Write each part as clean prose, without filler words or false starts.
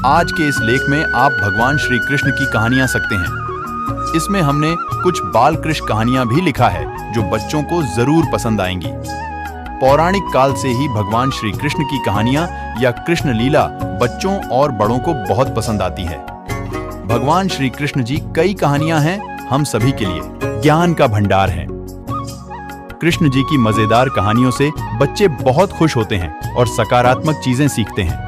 आज के इस लेख में आप भगवान श्री कृष्ण की कहानियां सकते हैं। इसमें हमने कुछ बाल कृष्ण कहानियां भी लिखा है जो बच्चों को जरूर पसंद आएंगी। पौराणिक काल से ही भगवान श्री कृष्ण की कहानियां या कृष्ण लीला बच्चों और बड़ों को बहुत पसंद आती है। भगवान श्री कृष्ण जी कई कहानियां हैं, हम सभी के लिए ज्ञान का भंडार है। कृष्ण जी की मजेदार कहानियों से बच्चे बहुत खुश होते हैं और सकारात्मक चीजें सीखते हैं।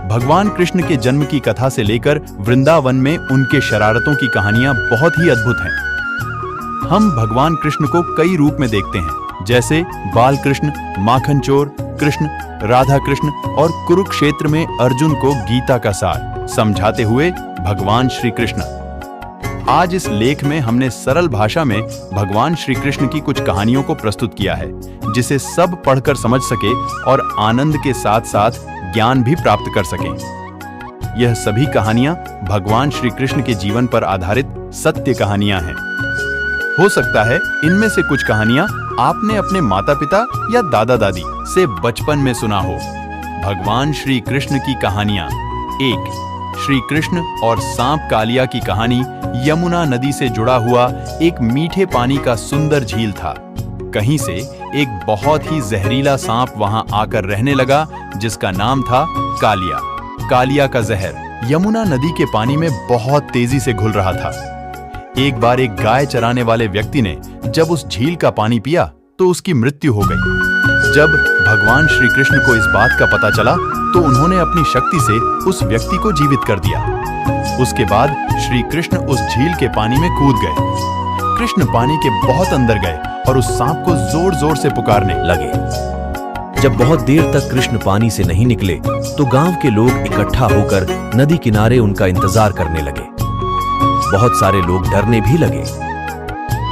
भगवान कृष्ण के जन्म की कथा से लेकर वृंदावन में उनके शरारतों की कहानियां बहुत ही अद्भुत हैं। हम भगवान कृष्ण को कई रूप में देखते हैं, जैसे बाल कृष्ण, माखन चोर कृष्ण, राधा कृष्ण और कुरुक्षेत्र में अर्जुन को गीता का सार समझाते हुए भगवान श्री कृष्ण। आज इस लेख में हमने सरल भाषा में भगवान श्री कृष्ण की कुछ कहानियों को प्रस्तुत किया है, जिसे सब पढ़कर समझ सके और आनंद के साथ साथ ज्ञान भी प्राप्त कर सकें। यह सभी कहानियां भगवान श्री कृष्ण के जीवन पर आधारित सत्य कहानियां हैं। हो सकता है इनमें से कुछ कहानियां आपने अपने माता पिता या दादा दादी से बचपन में सुना हो। भगवान श्री कृष्ण की कहानियां। 1. श्री कृष्ण और सांप कालिया की कहानी। यमुना नदी से जुड़ा हुआ एक मीठे पानी का सुंदर झील था। कहीं से एक बहुत ही जहरीला सांप वहां आकर रहने लगा, जिसका नाम था कालिया। कालिया का जहर यमुना नदी के पानी में बहुत तेजी से घुल रहा था। एक बार एक गाय चराने वाले व्यक्ति ने जब उस झील का पानी पिया तो उसकी मृत्यु हो गई। जब भगवान श्री कृष्ण को इस बात का पता चला तो उन्होंने अपनी शक्ति से उस व्यक्ति को जीवित कर दिया। उसके बाद श्री कृष्ण उस झील के पानी में कूद गए। कृष्ण पानी के बहुत अंदर गए और उस सांप को जोर जोर से पुकारने लगे। जब बहुत देर तक कृष्ण पानी से नहीं निकले तो गांव के लोग इकट्ठा होकर नदी किनारे उनका इंतजार करने लगे। बहुत सारे लोग डरने भी लगे।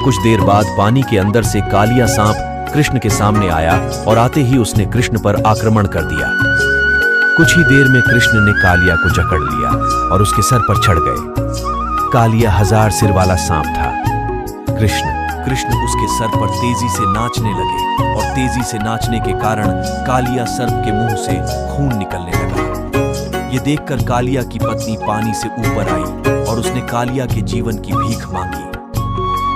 कुछ देर बाद पानी के अंदर से कालिया सांप कृष्ण के सामने आया और आते ही उसने कृष्ण पर आक्रमण कर दिया। कुछ ही देर में कृष्ण ने कालिया को जकड़ लिया और उसके सर पर चढ़ गए। कालिया 1000 सिर वाला सांप था। कृष्ण उसके सर पर तेजी से नाचने लगे और तेजी से नाचने के कारण कालिया सर्प के मुंह से खून निकलने लगा। ये देखकर कालिया की पत्नी पानी से ऊपर आई और उसने कालिया के जीवन की भीख मांगी।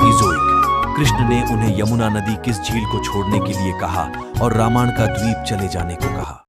इज़ोइक कृष्ण ने उन्हें यमुना नदी किस झील को छोड़ने के लिए कहा और रामायण का द्वीप चले जाने को कहा।